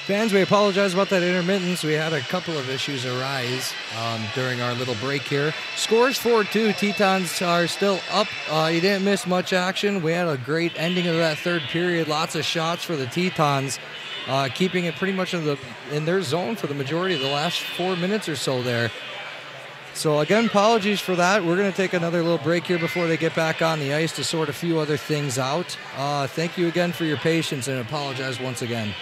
Fans, we apologize about that intermittence. We had a couple of issues arise during our little break here. Scores 4-2. Tetons are still up. You didn't miss much action. We had a great ending of that third period. Lots of shots for the Tetons, keeping it pretty much in their zone for the majority of the last 4 minutes or so there. So again, apologies for that. We're going to take another little break here before they get back on the ice to sort a few other things out. Thank you again for your patience, and apologize once again.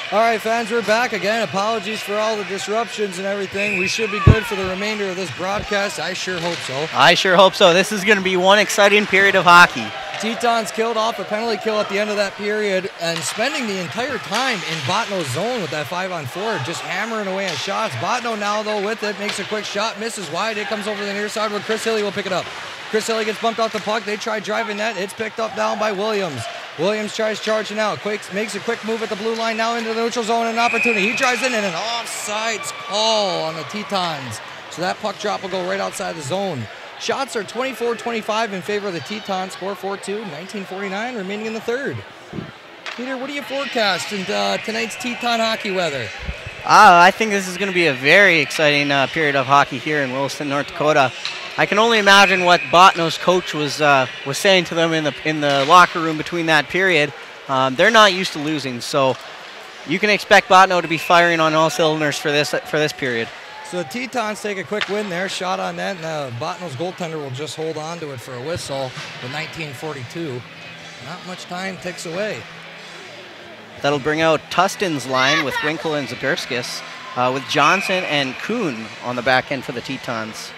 All right, fans, we're back again. Apologies for all the disruptions and everything. We should be good for the remainder of this broadcast. I sure hope so. I sure hope so. This is going to be one exciting period of hockey. Tetons killed off a penalty kill at the end of that period and spending the entire time in Bottineau's zone with that 5-on-4, just hammering away on shots. Bottineau now, though, with it, makes a quick shot, misses wide. It comes over the near side where Chris Hilly will pick it up. Chris Hilly gets bumped off the puck. They try driving that. It's picked up down by Williams. Williams tries charging out. Makes a quick move at the blue line now into the neutral zone, an opportunity. He drives in and an offsides call on the Tetons. So that puck drop will go right outside the zone. Shots are 24-25 in favor of the Tetons. Score 4-2, 19:49 remaining in the third. Peter, what do you forecast in tonight's Teton hockey weather? I think this is going to be a very exciting period of hockey here in Williston, North Dakota. I can only imagine what Bottineau's coach was saying to them in the locker room between that period. They're not used to losing, so you can expect Bottineau to be firing on all cylinders for this period. So the Tetons take a quick win there, shot on that, and Bottineau's goaltender will just hold on to it for a whistle with 19:42. Not much time ticks away. That'll bring out Tustin's line with Winkle and Zagurskis, with Johnson and Kuhn on the back end for the Tetons.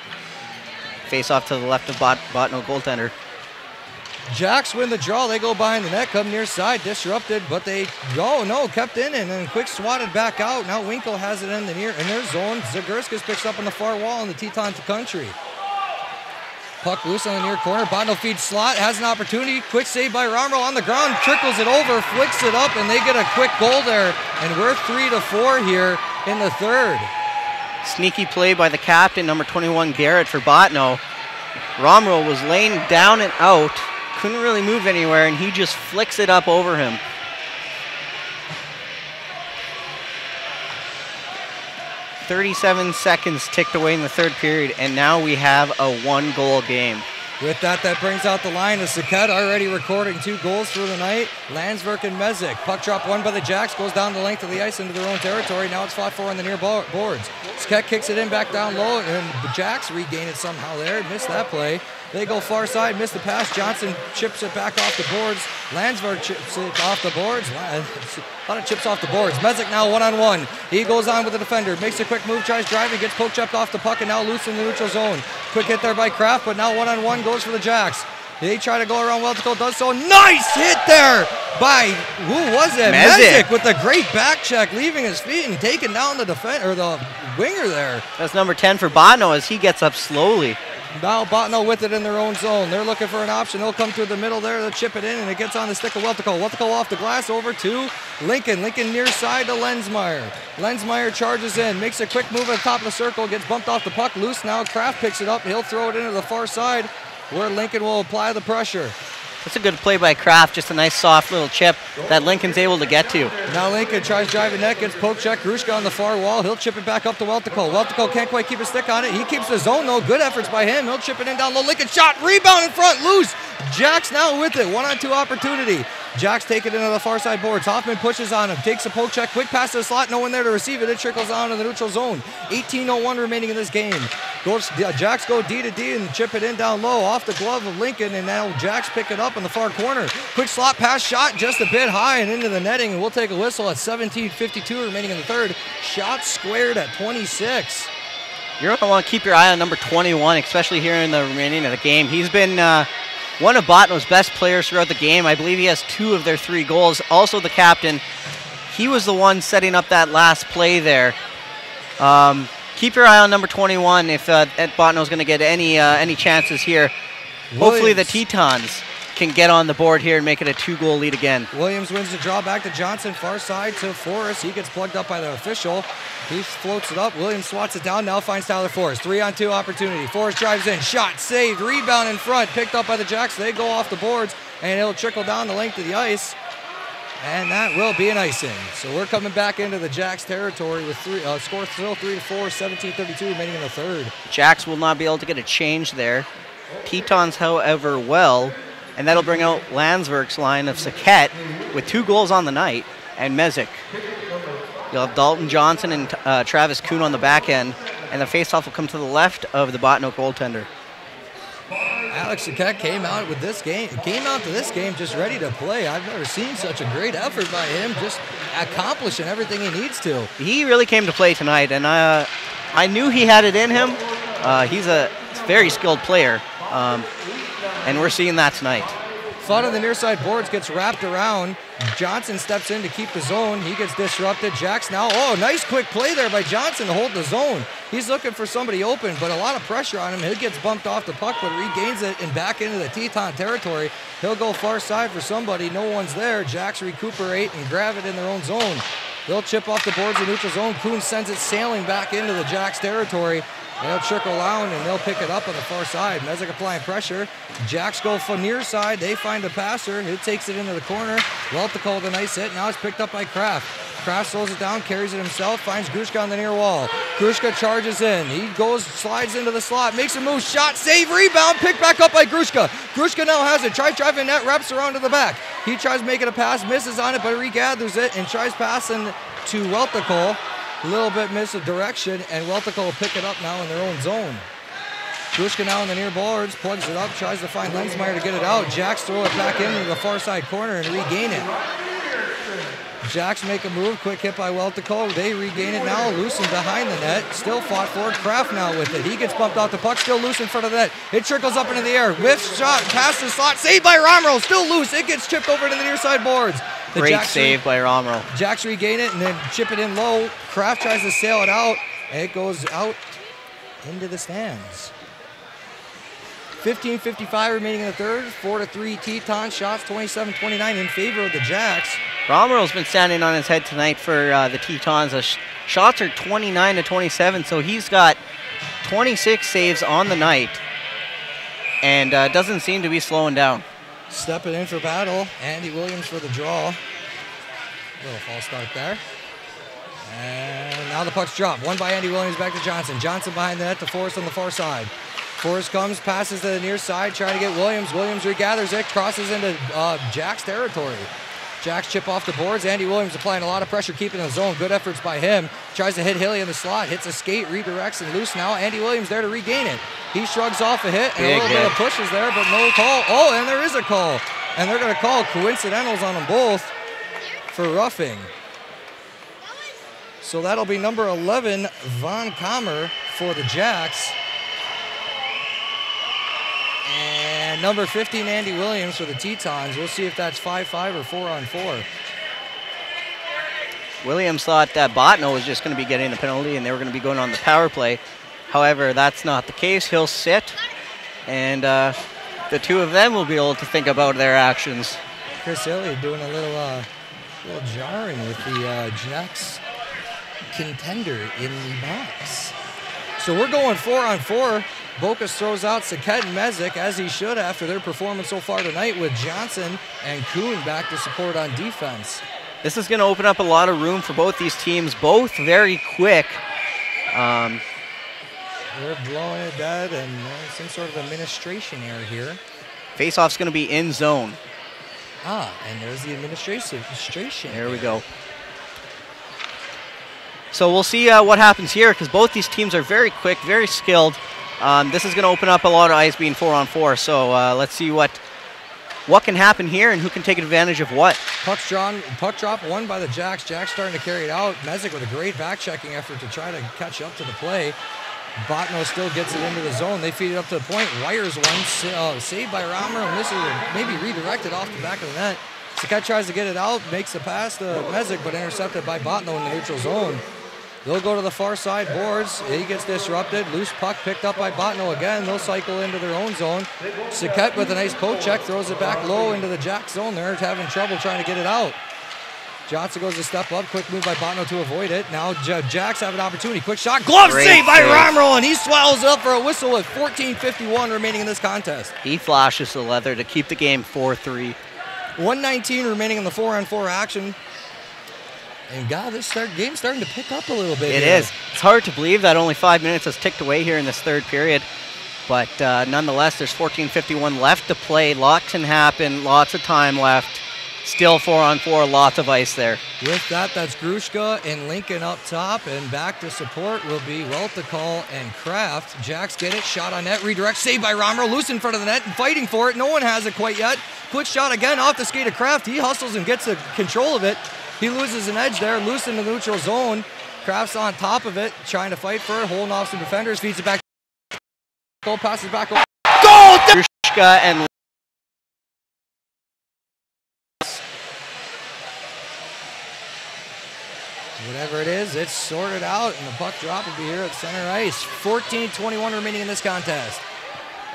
Face off to the left of Bottineau goaltender. Jacks win the draw. They go behind the net, come near side, disrupted, but they kept in and then quick swatted back out. Now Winkle has it in their zone. Zagurskis picks up on the far wall in the Teton country. Puck loose on the near corner. Bottineau feeds slot, has an opportunity. Quick save by Romero on the ground, trickles it over, flicks it up, and they get a quick goal there. And we're 3-4 here in the third. Sneaky play by the captain, number 21, Garrett, for Bottineau. Romero was laying down and out. Couldn't really move anywhere, and he just flicks it up over him. "37 seconds ticked away in the third period, and now we have a one-goal game. With that brings out the line of Saket, already recording 2 goals for the night. Landsberg and Mezek. Puck drop won by the Jacks, goes down the length of the ice into their own territory. Now it's fought for on the near boards. Saket kicks it in back down low, and the Jacks regain it somehow there. Missed that play. They go far side, miss the pass. Johnson chips it back off the boards. Landsberg chips it off the boards. A lot of chips off the boards. Mezek now one-on-one. He goes on with the defender. Makes a quick move, tries driving, gets poke checked off the puck, and now loose in the neutral zone. Quick hit there by Kraft, but now one-on-one goes for the Jacks. They try to go around. Weltico does so. Nice hit there by, who was it? Mezek with a great back check, leaving his feet and taking down the the winger there. That's number 10 for Bottineau as he gets up slowly. Now Bottineau with it in their own zone. They're looking for an option. They'll come through the middle there. They'll chip it in, and it gets on the stick of Weltico. Weltico off the glass over to Lincoln. Lincoln near side to Lensmeyer. Lensmeyer charges in, makes a quick move at the top of the circle, gets bumped off the puck. Loose now. Kraft picks it up. He'll throw it into the far side where Lincoln will apply the pressure. That's a good play by Kraft, just a nice soft little chip that Lincoln's able to get to. Now Lincoln tries driving net, gets poke check. Grushka on the far wall. He'll chip it back up to Weltico. Weltico can't quite keep a stick on it. He keeps the zone though. Good efforts by him. He'll chip it in down low. Lincoln shot, rebound in front, loose. Jacks now with it. 1-on-2 opportunity. Jacks take it into the far side boards. Hoffman pushes on him, takes a poke check, quick pass to the slot, no one there to receive it. It trickles on in the neutral zone. 18:01 remaining in this game. Jacks go D to D and chip it in down low off the glove of Lincoln, and now Jacks pick it up in the far corner. Quick slot pass shot just a bit high and into the netting, and we'll take a whistle at 17:52 remaining in the third. Shot squared at 26. You're going to want to keep your eye on number 21, especially here in the remaining of the game. He's been one of Bottineau's best players throughout the game. I believe he has 2 of their 3 goals. Also the captain. He was the one setting up that last play there. Keep your eye on number 21 if Bottineau's going to get any chances here. Hopefully the Tetons can get on the board here and make it a 2-goal lead again. Williams wins the draw back to Johnson, far side to Forrest. He gets plugged up by the official. He floats it up. Williams swats it down. Now finds Tyler Forrest. 3-on-2 opportunity. Forrest drives in. Shot saved. Rebound in front. Picked up by the Jacks. They go off the boards, and it'll trickle down the length of the ice. And that will be an icing. So we're coming back into the Jacks territory with score still 3-4, 17:32 remaining in the third. Jacks will not be able to get a change there. Tetons, however, will. And that'll bring out Landsberg's line of Saket with 2 goals on the night, and Mezek. You'll have Dalton Johnson and Travis Kuhn on the back end, and the faceoff will come to the left of the Bottineau goaltender. Alex Saket came out to this game just ready to play. I've never seen such a great effort by him, just accomplishing everything he needs to. He really came to play tonight, and I knew he had it in him. He's a very skilled player, and we're seeing that tonight. Fun on the near side boards gets wrapped around. Johnson steps in to keep the zone. He gets disrupted. Jax now. Oh, nice quick play there by Johnson to hold the zone. He's looking for somebody open, but a lot of pressure on him. He gets bumped off the puck, but regains it and back into the Teton territory. He'll go far side for somebody. No one's there. Jax recuperate and grab it in their own zone. They'll chip off the boards in neutral zone. Kuhn sends it sailing back into the Jax territory. They'll trickle down and they'll pick it up on the far side. Mezek applying pressure. Jacks go for near side. They find the passer. It takes it into the corner. Weltico with a nice hit. Now it's picked up by Kraft. Kraft slows it down, carries it himself, finds Grushka on the near wall. Grushka charges in. He goes, slides into the slot, makes a move, shot, save, rebound, picked back up by Grushka. Grushka now has it. Tries driving net, wraps around to the back. He tries making a pass, misses on it, but regathers it and tries passing to Weltico. A little bit miss of direction, and Weltico will pick it up now in their own zone. Grushka now in the near boards, plugs it up, tries to find Lensmeyer to get it out. Jacks throw it back into the far side corner and regain it. Jacks make a move, quick hit by Weltico. They regain it now, loosened behind the net. Still fought for it. Kraft now with it. He gets bumped off the puck, still loose in front of the net. It trickles up into the air. Whiffs shot, past the slot, saved by Romero. Still loose. It gets chipped over to the near side boards. Great save by Romero. Jacks regain it and then chip it in low. Kraft tries to sail it out, and it goes out into the stands. 15:55 remaining in the third. 4-3 Teton. Shots 27-29 in favor of the Jacks. Romero's been standing on his head tonight for the Tetons. The shots are 29-27, so he's got 26 saves on the night and doesn't seem to be slowing down. Stepping in for battle, Andy Williams for the draw. Little false start there. And now the puck's dropped. One by Andy Williams, back to Johnson. Johnson behind the net to Forrest on the far side. Forrest comes, passes to the near side, trying to get Williams. Williams regathers it, crosses into Jack's territory. Jacks chip off the boards. Andy Williams applying a lot of pressure, keeping the zone. Good efforts by him. Tries to hit Hilly in the slot. Hits a skate, redirects and loose now. Andy Williams there to regain it. He shrugs off a hit and a little bit of pushes there, but no call. Oh, and there is a call. And they're going to call coincidentals on them both for roughing. So that'll be number 11, Von Kammer for the Jacks. And number 15, Andy Williams for the Tetons. We'll see if that's 5-5 or 4-on-4. Williams thought that Bottineau was just going to be getting the penalty and they were going to be going on the power play. However, that's not the case. He'll sit, and the two of them will be able to think about their actions. Chris Elliott doing a little jarring with the Jacks contender in the box. So we're going 4-on-4. Bokas throws out Saket and Mezek, as he should after their performance so far tonight, with Johnson and Kuhn back to support on defense. This is going to open up a lot of room for both these teams, both very quick. They're blowing it dead, and some sort of administration error here. Face-off's going to be in zone. And there's the administration. There we go. So we'll see what happens here, because both these teams are very quick, very skilled. This is going to open up a lot of ice being 4-on-4. So let's see what can happen here and who can take advantage of what. Puck drop won by the Jacks. Jacks starting to carry it out. Mezek with a great back-checking effort to try to catch up to the play. Bottineau still gets it into the zone. They feed it up to the point. Wires one. Saved by Romero. And this is maybe redirected off the back of the net. Saket tries to get it out. Makes the pass to Mezek, but intercepted by Bottineau in the neutral zone. They'll go to the far side boards. He gets disrupted. Loose puck picked up by Bottineau again. They'll cycle into their own zone. Saket with a nice poke check throws it back low into the Jack zone. They're having trouble trying to get it out. Johnson goes to step up. Quick move by Bottineau to avoid it. Now Jacks have an opportunity. Quick shot. Glove save by Romero, and he swallows up for a whistle with 14:51 remaining in this contest. He flashes the leather to keep the game 4-3. 1:19 remaining in the 4-on-4 action. And God, this game's starting to pick up a little bit. It is. It's hard to believe that only 5 minutes has ticked away here in this third period. But nonetheless, there's 14:51 left to play. Lots can happen. Lots of time left. Still 4-on-4. Lots of ice there. With that, that's Grushka and Lincoln up top. And back to support will be Weltico and Kraft. Jacks get it. Shot on net. Redirect. Saved by Romero. Loose in front of the net and fighting for it. No one has it quite yet. Quick shot again off the skate of Kraft. He hustles and gets control of it. He loses an edge there, loose in the neutral zone. Kraft's on top of it, trying to fight for it, holding off some defenders, feeds it back. Goal passes back. Goal! Grushka and Whatever it is, it's sorted out, and the puck drop will be here at center ice. 14:21 remaining in this contest.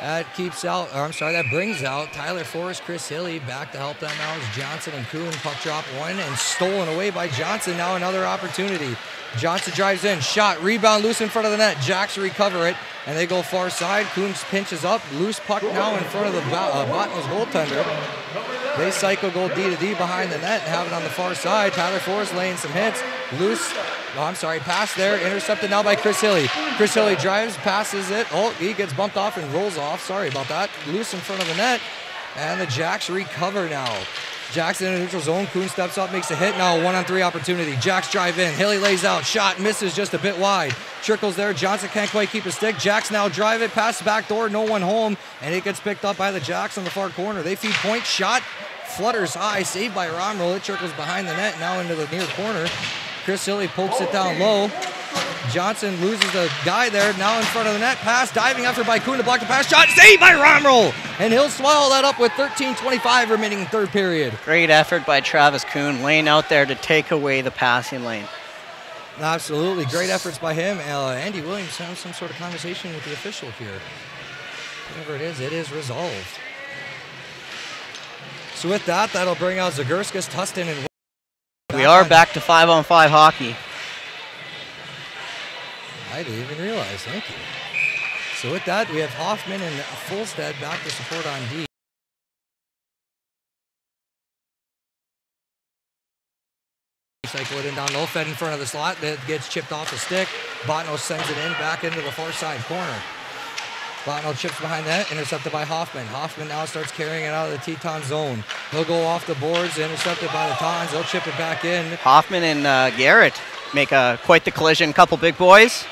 That brings out Tyler Forrest, Chris Hilly. Back to help them out is Johnson and Kuhn. Puck drop one and stolen away by Johnson. Now another opportunity. Johnson drives in, shot, rebound loose in front of the net. Jacks recover it, and they go far side. Kuhn pinches up, loose puck now in front of the Bottineau's goaltender. They cycle goal D to D behind the net and have it on the far side. Tyler Forrest laying some hits. Pass there, intercepted now by Chris Hilly. Chris Hilly drives, passes it. Oh, he gets bumped off and rolls off. Sorry about that. Loose in front of the net, and the Jacks recover now. Jackson in the neutral zone. Kuhn steps up, makes a hit. Now a 1-on-3 opportunity. Jacks drive in. Hilly lays out. Shot misses just a bit wide. Trickles there. Johnson can't quite keep his stick. Jacks now drive it past back door. No one home, and it gets picked up by the Jacks on the far corner. They feed point. Shot flutters high. Saved by Romrell. It trickles behind the net. Now into the near corner. Chris Hilly pokes it down low. Johnson loses the guy there. Now in front of the net. Pass. Diving effort by Kuhn to block the pass. Shot saved by Romrell. And he'll swallow that up with 13:25 remaining in third period. Great effort by Travis Kuhn, laying out there to take away the passing lane. Absolutely. Great efforts by him. Andy Williams having some sort of conversation with the official here. Whatever it is resolved. So with that, that'll bring out Zagurskas, Tustin, and we are back to 5-on-5 hockey. I didn't even realize. Thank you. So with that, we have Hoffman and Fulstead back to support on D. Cycle it in down low, fed in front of the slot. That gets chipped off the stick. Bottineau sends it in back into the far side corner. Bottineau chips behind that, intercepted by Hoffman. Hoffman now starts carrying it out of the Teton zone. He'll go off the boards, intercepted by the Tons. They'll chip it back in. Hoffman and Garrett make quite the collision. Couple big boys.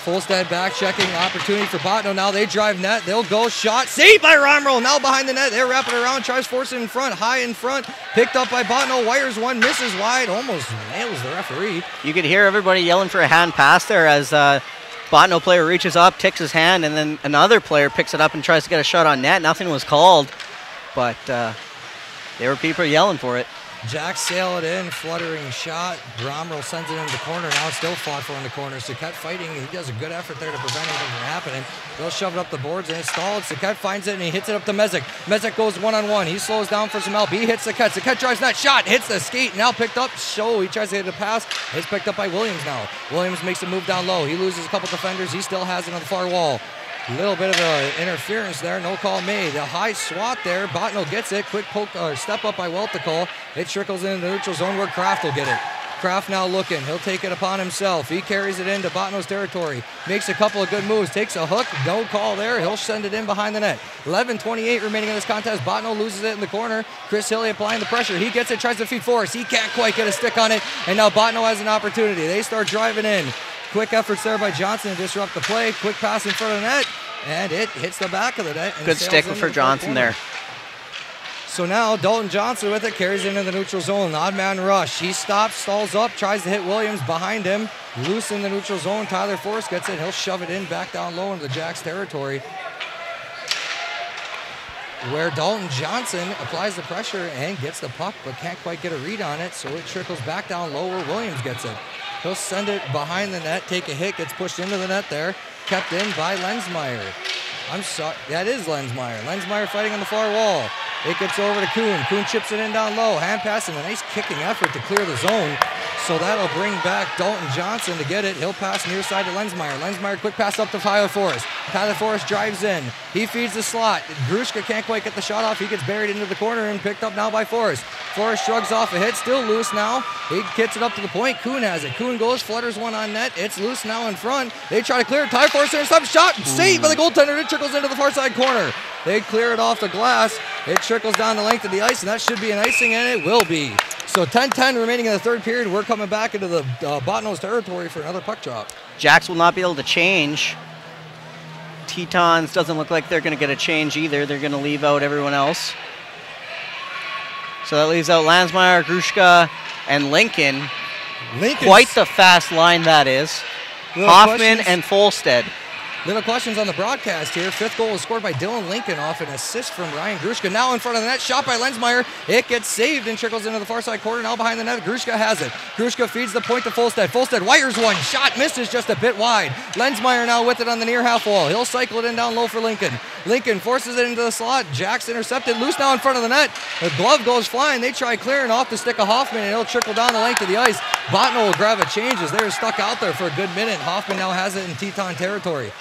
Fulstead back checking, opportunity for Bottineau. Now they drive net. They'll go shot. Saved by Romrell. Now behind the net. They're wrapping around. Tries to force it in front. High in front. Picked up by Bottineau. Wires one. Misses wide. Almost nails the referee. You could hear everybody yelling for a hand pass there as Bottineau player reaches up, ticks his hand, and then another player picks it up and tries to get a shot on net. Nothing was called, but there were people yelling for it. Jacks sail it in, fluttering shot. Romrell sends it into the corner. Now it's still fought for in the corner. Saquette fighting. He does a good effort there to prevent anything from happening. They'll shove it up the boards and it's stalled. Saquette finds it and he hits it up to Mezek. Mezek goes one-on-one. He slows down for some help. He hits Saquette. Saquette drives net. Shot. Hits the skate. Now picked up. He tries to hit a pass. It's picked up by Williams now. Williams makes a move down low. He loses a couple defenders. He still has it on the far wall. A little bit of interference there. No call made. A high swat there. Bottineau gets it. Quick poke or step up by Welticall. It trickles into the neutral zone where Kraft will get it. Kraft now looking. He'll take it upon himself. He carries it into Bottineau's territory. Makes a couple of good moves. Takes a hook. No call there. He'll send it in behind the net. 11:28 remaining in this contest. Bottineau loses it in the corner. Chris Hilly applying the pressure. He gets it. Tries to feed Forrest. He can't quite get a stick on it. And now Bottineau has an opportunity. They start driving in. Quick efforts there by Johnson to disrupt the play. Quick pass in front of the net. And it hits the back of the net. Good stick for Johnson there. So now Dalton Johnson with it, carries into the neutral zone. Odd man rush. He stops, stalls up, tries to hit Williams behind him. Loose in the neutral zone. Tyler Forrest gets it. He'll shove it in back down low into the Jacks territory, where Dalton Johnson applies the pressure and gets the puck, but can't quite get a read on it. So it trickles back down low where Williams gets it. He'll send it behind the net, take a hit, gets pushed into the net there. Kept in by Lensmeyer. I'm sorry, that is Lensmeyer. Lensmeyer fighting on the far wall. It gets over to Kuhn. Kuhn chips it in down low. Hand pass and a nice kicking effort to clear the zone. So that'll bring back Dalton Johnson to get it. He'll pass near side to Lensmeyer. Lensmeyer quick pass up to Tyler Forrest. Tyler Forrest drives in. He feeds the slot. Grushka can't quite get the shot off. He gets buried into the corner and picked up now by Forrest. Forrest shrugs off a hit. Still loose now. He gets it up to the point. Kuhn has it. Kuhn goes, flutters one on net. It's loose now in front. They try to clear it. Tyler Forrest intercepts. Shot. Saved by the goaltender. It trickles into the far side corner. They clear it off the glass. It trickles down the length of the ice, and that should be an icing, and it will be. So 10-10 remaining in the third period. We're coming back into the Bottineau's territory for another puck drop. Jacks will not be able to change. Tetons doesn't look like they're going to get a change either. They're going to leave out everyone else. So that leaves out Lansmeyer, Grushka, and Lincoln. Quite the fast line that is. Hoffman and Fulstead. Little questions on the broadcast here. 5th goal was scored by Dylan Lincoln off an assist from Ryan Grushka. Now in front of the net, shot by Lensmeyer. It gets saved and trickles into the far side corner. Now behind the net, Grushka has it. Grushka feeds the point to Folstead. Folstead wires one. Shot misses just a bit wide. Lensmeyer now with it on the near half wall. He'll cycle it in down low for Lincoln. Lincoln forces it into the slot. Jack's intercepted. Loose now in front of the net. The glove goes flying. They try clearing off the stick of Hoffman, and it'll trickle down the length of the ice. Bottineau will grab a change as they're stuck out there for a good minute. Hoffman now has it in Teton territory.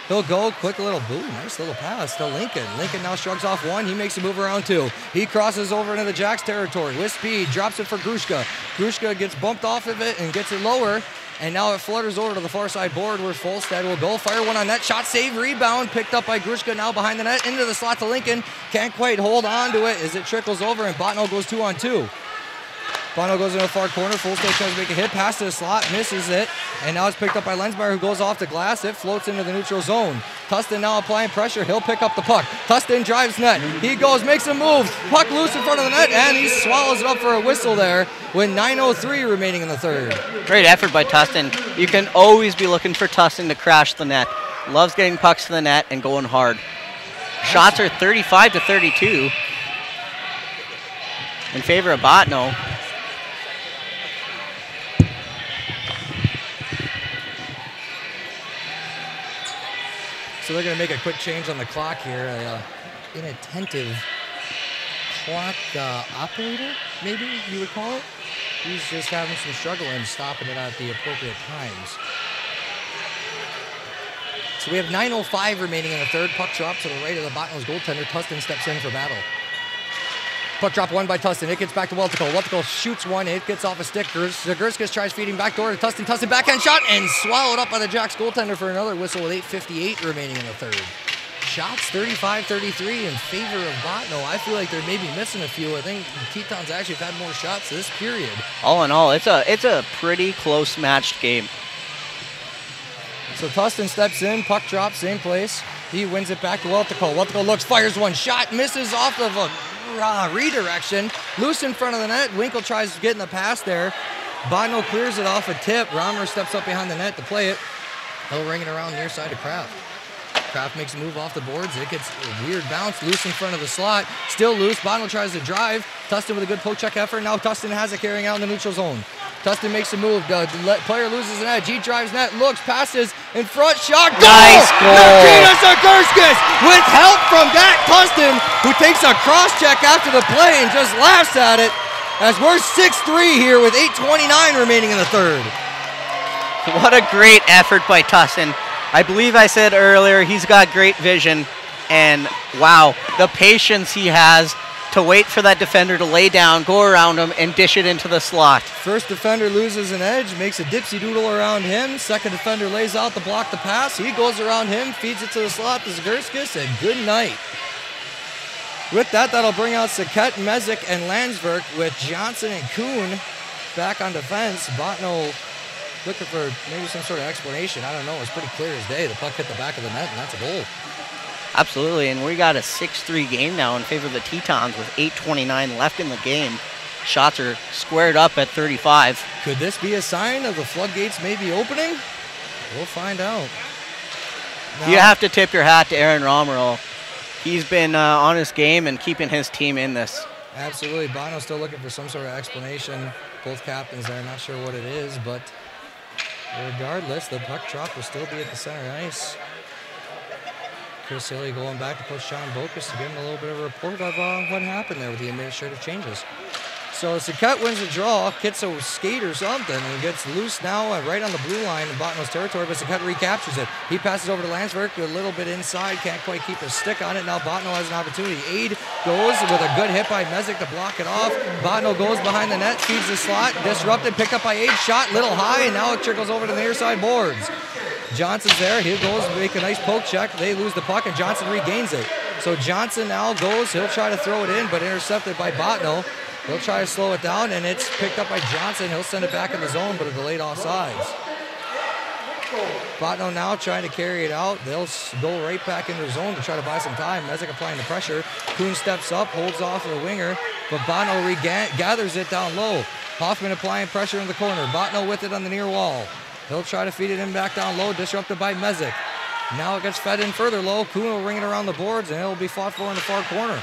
He'll go, quick little boom, nice little pass to Lincoln. Lincoln now shrugs off one, he makes a move around two. He crosses over into the Jacks territory with speed, drops it for Grushka. Grushka gets bumped off of it and gets it lower, and now it flutters over to the far side board where Folstead will go. Fire one on net, shot, save, rebound, picked up by Grushka now behind the net, into the slot to Lincoln. Can't quite hold on to it as it trickles over, and Bottineau goes 2-on-2. Bottineau goes into the far corner. Folstead tries to make a hit, pass to the slot, misses it. And now it's picked up by Lensmeyer, who goes off the glass. It floats into the neutral zone. Tustin now applying pressure. He'll pick up the puck. Tustin drives net. He goes, makes a move. Puck loose in front of the net, and he swallows it up for a whistle there with 9:03 remaining in the third. Great effort by Tustin. You can always be looking for Tustin to crash the net. Loves getting pucks to the net and going hard. Shots are 35-32 in favor of Bottineau. So they're going to make a quick change on the clock here. Inattentive clock operator, maybe you would call it. He's just having some struggle and stopping it at the appropriate times. So we have 9:05 remaining in the third. Puck drop to the right of the Bottineau's goaltender. Tustin steps in for battle. Puck drop one by Tustin. It gets back to Weltico. Weltico shoots one. It gets off a stick. Zagurskas tries feeding back door to Tustin. Tustin backhand shot and swallowed up by the Jacks goaltender for another whistle with 8:58 remaining in the third. Shots 35-33 in favor of Bottineau. I feel like they're maybe missing a few. I think Teton's actually had more shots this period. All in all, it's a pretty close matched game. So Tustin steps in. Puck drops, same place. He wins it back to Weltico. Weltico looks, fires one shot, misses off of a redirection, loose in front of the net. Winkle tries to get in the pass there. Bottineau clears it off a tip. Romer steps up behind the net to play it. He'll ring it around near side of Kraft. Kraft makes a move off the boards. It gets a weird bounce, loose in front of the slot. Still loose. Bottineau tries to drive. Tustin with a good poke check effort. Now Tustin has it carrying out in the neutral zone. Tustin makes a move. The player loses an edge. He drives net, looks, passes, in front, shot, goal! Nice goal! Nikita Zagurskas with help from Dak Tustin, who takes a cross-check after the play and just laughs at it as we're 6-3 here with 8:29 remaining in the third. What a great effort by Tustin. I believe I said earlier he's got great vision, and wow, the patience he has to wait for that defender to lay down, go around him, and dish it into the slot. First defender loses an edge, makes a dipsy doodle around him. Second defender lays out to block the pass. He goes around him, feeds it to the slot to Zagurskas, and good night. With that, that'll bring out Saket, Mezek, and Landsberg with Johnson and Kuhn back on defense. Bottineau looking for maybe some sort of explanation. I don't know. It's pretty clear as day. The puck hit the back of the net, and that's a goal. Absolutely, and we got a 6-3 game now in favor of the Tetons with 8:29 left in the game. Shots are squared up at 35. Could this be a sign of the floodgates maybe opening? We'll find out. Now, you have to tip your hat to Aaron Romerl. He's been on his game and keeping his team in this. Absolutely. Bottineau's still looking for some sort of explanation. Both captains there, not sure what it is, but regardless, the puck drop will still be at the center ice. Chris Hilly going back to coach Sean Bokus to give him a little bit of a report of what happened there with the administrative changes. So Saket wins the draw, gets a skate or something, and gets loose now right on the blue line in Bottineau's territory, but Saket recaptures it. He passes over to Landsberg, a little bit inside, can't quite keep his stick on it. Now Bottineau has an opportunity. Aid goes with a good hit by Mezek to block it off. Bottineau goes behind the net, feeds the slot, disrupted, picked up by Aid, shot little high, and now it trickles over to the near side boards. Johnson's there. He goes to make a nice poke check. They lose the puck, and Johnson regains it. So Johnson now goes. He'll try to throw it in, but intercepted by Bottineau. He'll try to slow it down, and it's picked up by Johnson. He'll send it back in the zone, but a delayed offsides. Bottineau now trying to carry it out. They'll go right back into the zone to try to buy some time. Mezek applying the pressure. Kuhn steps up, holds off the winger, but Bottineau gathers it down low. Hoffman applying pressure in the corner. Bottineau with it on the near wall. He'll try to feed it in back down low, disrupted by Mezek. Now it gets fed in further low. Kuhn will ring it around the boards, and it will be fought for in the far corner.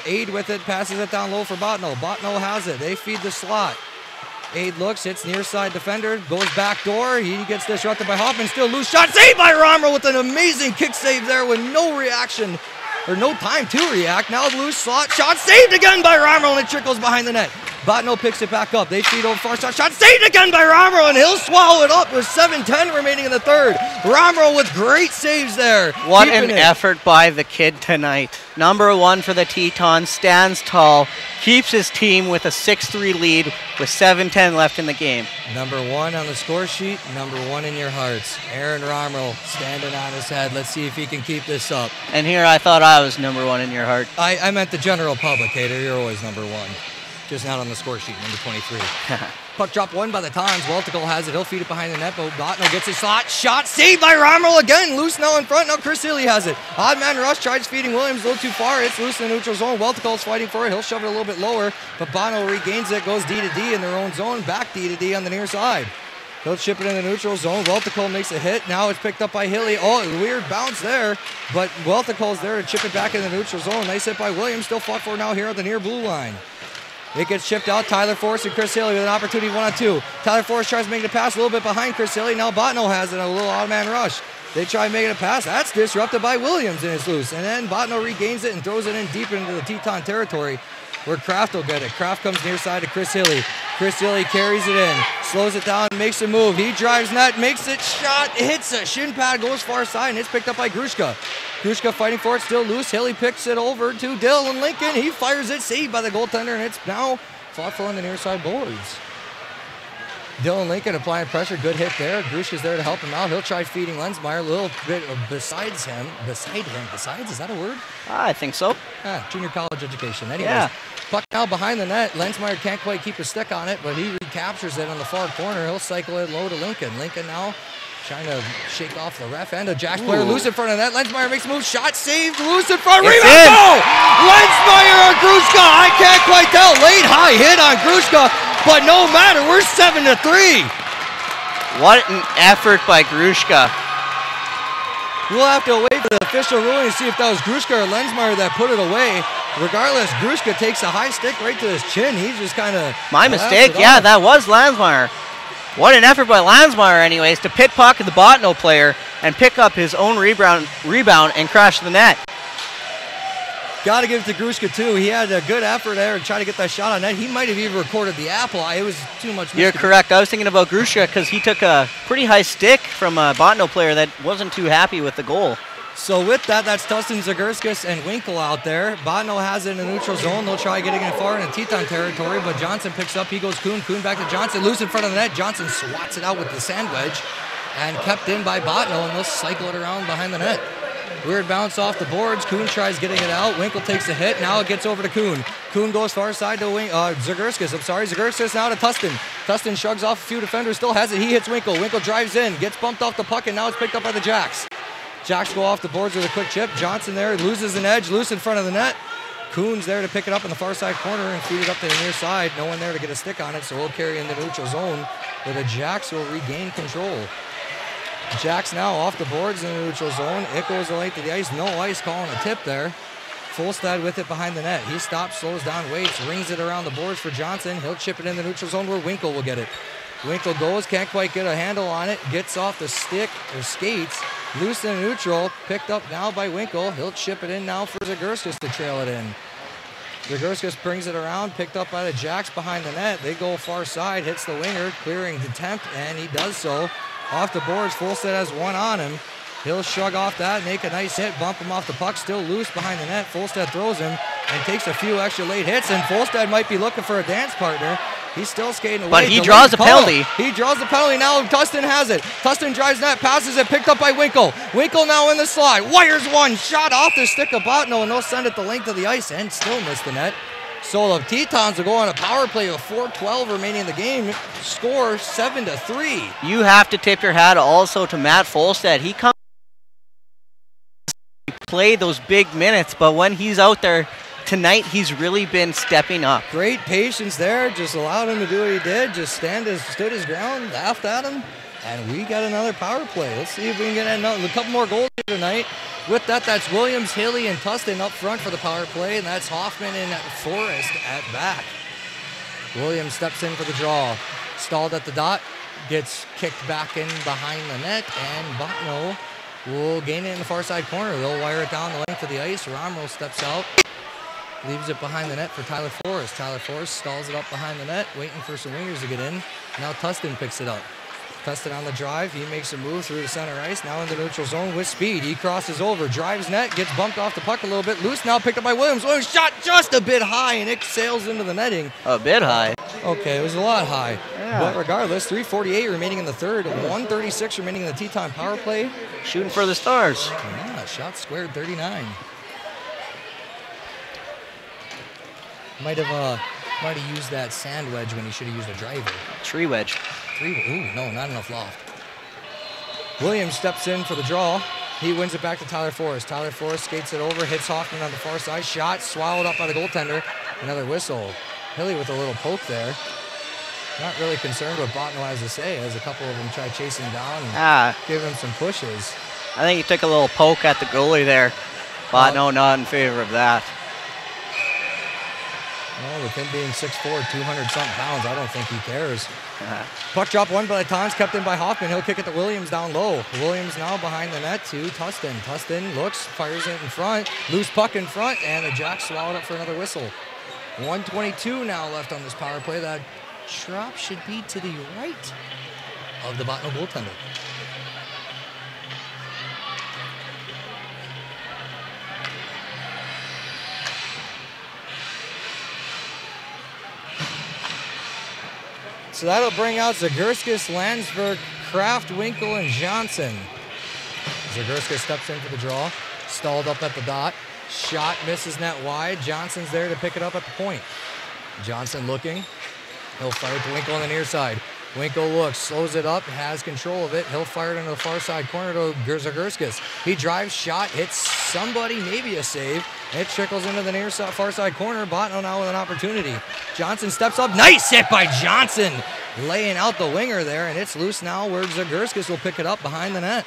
Aid with it, passes it down low for Bottineau. Bottineau has it. They feed the slot. Aid looks, hits near side defender, goes back door. He gets disrupted by Hoffman. Still loose shot. Saved by Romero with an amazing kick save there with no reaction, or no time to react. Now loose slot shot. Saved again by Romero, and it trickles behind the net. Bottineau picks it back up. They feed over far shot. Saved again by Romero, and he'll swallow it up with 7:10 remaining in the third. Romero with great saves there. What an effort by the kid tonight. Number 1 for the Tetons, stands tall, keeps his team with a 6-3 lead with 7:10 left in the game. Number 1 on the score sheet, number 1 in your hearts. Aaron Romero standing on his head. Let's see if he can keep this up. And here I thought I was number 1 in your heart. I meant the general public, Hater. You're always number 1. Just not on the score sheet, number 23. Puck drop won by the Tons. Weltical has it. He'll feed it behind the net, but Bottineau gets his slot. Shot saved by Romero again. Loose now in front. Now Chris Healy has it. Odd man rush. Tries feeding Williams. A little too far. It's loose in the neutral zone. Weltical's fighting for it. He'll shove it a little bit lower, but Bottineau regains it. Goes D to D in their own zone. Back D to D on the near side. He'll chip it in the neutral zone. Weltical makes a hit. Now it's picked up by Healy. Oh, weird bounce there, but Weltical's there to chip it back in the neutral zone. Nice hit by Williams. Still fought for now here at the near blue line. It gets shipped out. Tyler Forrest and Chris Healy with an opportunity 1-on-2. Tyler Forrest tries to make the pass a little bit behind Chris Healy. Now Bottineau has it. A little odd man rush. They try making a pass. That's disrupted by Williams, and it's loose. And then Bottineau regains it and throws it in deep into the Teton territory where Kraft will get it. Kraft comes near side to Chris Healy. Chris Healy carries it in, slows it down, makes a move. He drives net, makes it, shot, hits a shin pad, goes far side, and it's picked up by Grushka. Grushka fighting for it, still loose. Healy picks it over to Dylan Lincoln. He fires it, saved by the goaltender, and it's now fought for on the near side boards. Dylan Lincoln applying pressure, good hit there. Grushka's there to help him out. He'll try feeding Lensmeyer a little bit beside him. Besides, is that a word? I think so. Junior college education. Anyways, yeah. Puck now behind the net. Lensmeyer can't quite keep a stick on it, but he recaptures it on the far corner. He'll cycle it low to Lincoln. Lincoln now trying to shake off the ref and a Jack's player loose in front of that. Lensmeyer makes a move. Shot saved. Loose in front. Rebound goal! Lensmeyer or Grushka? I can't quite tell. Late high hit on Grushka, but no matter. We're 7-3. What an effort by Grushka. We'll have to wait for the official ruling to see if that was Grushka or Lensmeyer that put it away. Regardless, Grushka takes a high stick right to his chin. He's just kind of... My mistake. Yeah, that was Lensmeyer. What an effort by Lensmeyer, anyways, to pickpocket the Bottineau player and pick up his own rebound and crash the net. Got to give it to Grushka, too. He had a good effort there and try to get that shot on net. He might have even recorded the apple eye. It was too much. You're correct. I was thinking about Grushka because he took a pretty high stick from a Bottineau player that wasn't too happy with the goal. So with that, that's Tustin Zagurskis and Winkle out there. Bottineau has it in the neutral zone. They'll try getting it far in the Teton territory, but Johnson picks up. He goes Kuhn. Kuhn back to Johnson. Loose in front of the net. Johnson swats it out with the sand wedge and kept in by Bottineau, and they'll cycle it around behind the net. Weird bounce off the boards. Kuhn tries getting it out. Winkle takes a hit. Now it gets over to Kuhn. Kuhn goes far side to Zagurskis. Zagurskis now to Tustin. Tustin shrugs off a few defenders. Still has it. He hits Winkle. Winkle drives in. Gets bumped off the puck, and now it's picked up by the Jacks. Jacks go off the boards with a quick chip. Johnson there loses an edge. Loose in front of the net. Kuhn's there to pick it up in the far side corner and feed it up to the near side. No one there to get a stick on it, so we'll carry in the neutral zone where the Jacks will regain control. Jacks now off the boards in the neutral zone. It goes the length of the ice. No ice, calling a tip there. Fulstad with it behind the net. He stops, slows down, waits, rings it around the boards for Johnson. He'll chip it in the neutral zone where Winkle will get it. Winkle goes, can't quite get a handle on it. Gets off the stick or skates. Loose in neutral. Picked up now by Winkle. He'll chip it in now for Zagurskis to trail it in. Zagurskis brings it around, picked up by the Jacks behind the net. They go far side, hits the winger, clearing the attempt, and he does so. Off the boards, Fulstead has one on him. He'll shrug off that, make a nice hit, bump him off the puck, still loose behind the net. Fulstead throws him and takes a few extra late hits, and Fulstead might be looking for a dance partner. He's still skating away. But he draws a penalty. He draws the penalty. Now Tustin has it. Tustin drives net, passes it, picked up by Winkle. Winkle now in the slot. Wires one, shot off the stick of Bottineau, and they'll send it the length of the ice and still miss the net. So the Tetons will go on a power play with 4:12 remaining in the game. Score 7-3. You have to tip your hat also to Matt Fulstead. He comes play those big minutes, but when he's out there tonight, he's really been stepping up. Great patience there. Just allowed him to do what he did. Just stood his ground, laughed at him. And we got another power play. Let's see if we can get a couple more goals here tonight. With that, that's Williams, Hilly, and Tustin up front for the power play, and that's Hoffman and Forrest at back. Williams steps in for the draw. Stalled at the dot. Gets kicked back in behind the net, and Bottineau will gain it in the far side corner. They'll wire it down the length of the ice. Romero steps out. Leaves it behind the net for Tyler Forrest. Tyler Forrest stalls it up behind the net, waiting for some wingers to get in. Now Tustin picks it up. Tustin on the drive. He makes a move through the center ice. Now in the neutral zone with speed. He crosses over, drives net, gets bumped off the puck a little bit. Loose now picked up by Williams. Williams shot just a bit high, and it sails into the netting. A bit high. Okay, it was a lot high. Yeah. But regardless, 3:48 remaining in the third, 1:36 remaining in the Teton power play. Shooting for the Stars. Yeah, shot squared 39. Might have used that sand wedge when he should have used a driver. Tree wedge. Ooh, no, not enough loft. Williams steps in for the draw. He wins it back to Tyler Forrest. Tyler Forrest skates it over, hits Hoffman on the far side. Shot swallowed up by the goaltender. Another whistle. Hilly with a little poke there. Not really concerned what Bottineau has to say, as a couple of them try chasing him down and give him some pushes. I think he took a little poke at the goalie there. Bottineau not in favor of that. Well, with him being 6'4", 200-something pounds, I don't think he cares. Puck drop won by the Tons, kept in by Hoffman. He'll kick it to Williams down low. Williams now behind the net to Tustin. Tustin looks, fires it in front. Loose puck in front, and the Jacks swallowed up for another whistle. 1:22 now left on this power play. That drop should be to the right of the Bottineau goaltender. So that'll bring out Zagurskis, Landsberg, Kraft, Winkle, and Johnson. Zagurskis steps in for the draw. Stalled up at the dot. Shot misses net wide. Johnson's there to pick it up at the point. Johnson looking. He'll fire it to Winkle on the near side. Winkle looks, slows it up, has control of it. He'll fire it into the far side corner to Zagurskis. He drives, shot, hits somebody, maybe a save. It trickles into the near side, far side corner. Bottineau now with an opportunity. Johnson steps up. Nice hit by Johnson. Laying out the winger there, and it's loose now where Zagurskis will pick it up behind the net.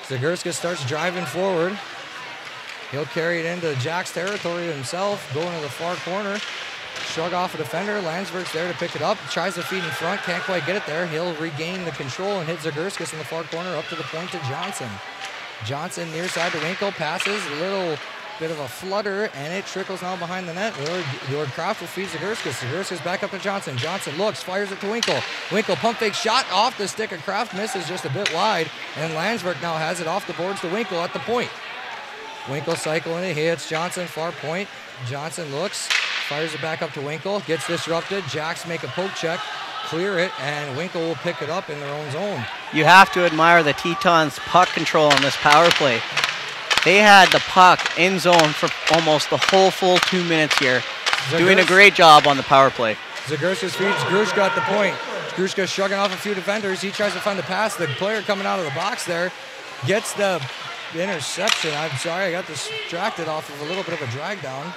Zagurskis starts driving forward. He'll carry it into Jack's territory himself, going to the far corner. Shrug off a defender. Landsberg's there to pick it up. Tries to feed in front. Can't quite get it there. He'll regain the control and hit Zagurskis in the far corner up to the point to Johnson. Johnson near side to Winkle. Passes. A little bit of a flutter, and it trickles now behind the net. Lord Kraft will feed Zagurskis. Zagurskis back up to Johnson. Johnson looks, fires it to Winkle. Winkle pump fake shot off the stick of Kraft. Misses just a bit wide, and Landsberg now has it off the boards to Winkle at the point. Winkle cycling it. Hits Johnson far point. Johnson looks. Fires it back up to Winkle. Gets disrupted. Jacks make a poke check. Clear it, and Winkle will pick it up in their own zone. You have to admire the Tetons' puck control on this power play. They had the puck in zone for almost the whole full 2 minutes here. Doing a great job on the power play. Zagurskis feeds Grushka at the point. Grushka shrugging off a few defenders. He tries to find the pass. The player coming out of the box there gets the interception. I'm sorry, I got distracted off of a little bit of a drag down.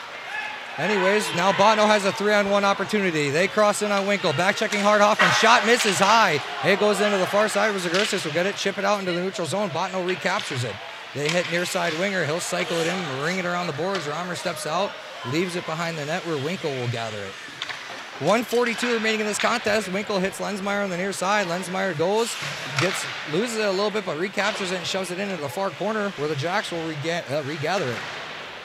Anyways, now Bottineau has a 3-on-1 opportunity. They cross in on Winkle. Back checking hard Hoffman. Shot misses high. It goes into the far side. Zagurskis will get it, chip it out into the neutral zone. Bottineau recaptures it. They hit near side winger. He'll cycle it in, ring it around the boards. Romer steps out, leaves it behind the net where Winkle will gather it. 1:42 remaining in this contest. Winkle hits Lensmeyer on the near side. Lensmeyer goes, loses it a little bit, but recaptures it and shoves it into the far corner where the Jacks will regather it.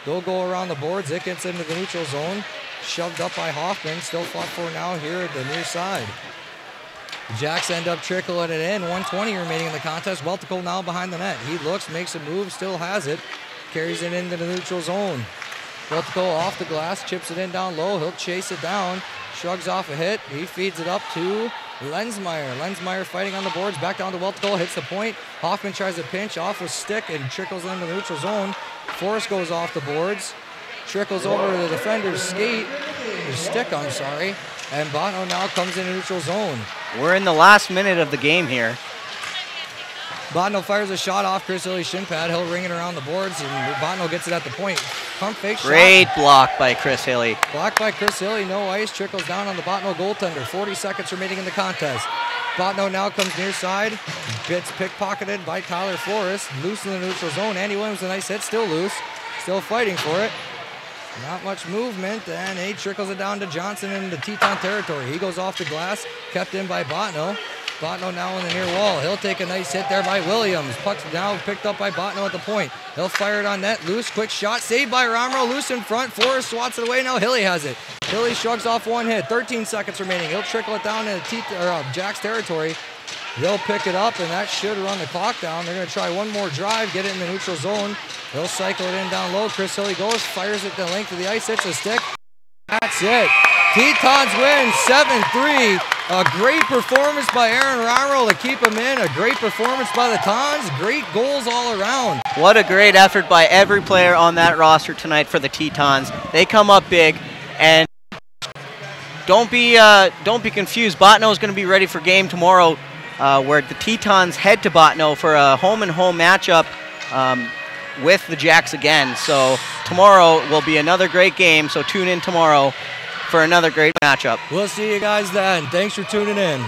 They'll go around the boards. It gets into the neutral zone. Shoved up by Hoffman. Still fought for now here at the near side. The Jacks end up trickling it in. 1:20 remaining in the contest. Weltico now behind the net. He looks, makes a move, still has it. Carries it into the neutral zone. Weltico off the glass, chips it in down low. He'll chase it down. Shrugs off a hit. He feeds it up to Lensmeyer. Lensmeyer fighting on the boards. Back down to Weltico. Hits the point. Hoffman tries to pinch off a stick and trickles into the neutral zone. Forrest goes off the boards. Trickles over to the defender's stick, I'm sorry. And Bottineau now comes in neutral zone. We're in the last minute of the game here. Bottineau fires a shot off Chris Hilly's shin pad. He'll ring it around the boards, and Bottineau gets it at the point. Pump fake shot. Great block by Chris Hilly. Blocked by Chris Hilly. No ice. Trickles down on the Bottineau goaltender. 40 seconds remaining in the contest. Bottineau now comes near side. Gets pickpocketed by Tyler Forrest. Loose in the neutral zone. Andy Williams, a nice hit, still loose. Still fighting for it. Not much movement, and he trickles it down to Johnson in the Teton territory. He goes off the glass, kept in by Bottineau. Bottineau now on the near wall. He'll take a nice hit there by Williams. Puck's now picked up by Bottineau at the point. He'll fire it on net. Loose, quick shot, saved by Romero. Loose in front. Forrest swats it away. Now Hilly has it. Hilly shrugs off one hit. 13 seconds remaining. He'll trickle it down into Jack's territory. They'll pick it up, and that should run the clock down. They're going to try one more drive, get it in the neutral zone. They'll cycle it in down low. Chris Hilly goes, fires it the length of the ice, hits a stick. That's it. Tetons win 7-3. A great performance by Aaron Romero to keep him in. A great performance by the Tons. Great goals all around. What a great effort by every player on that roster tonight for the Tetons. They come up big, and don't be confused. Bottineau is going to be ready for game tomorrow, where the Tetons head to Bottineau for a home-and-home matchup with the Jacks again. So tomorrow will be another great game, so tune in tomorrow for another great matchup. We'll see you guys then. Thanks for tuning in.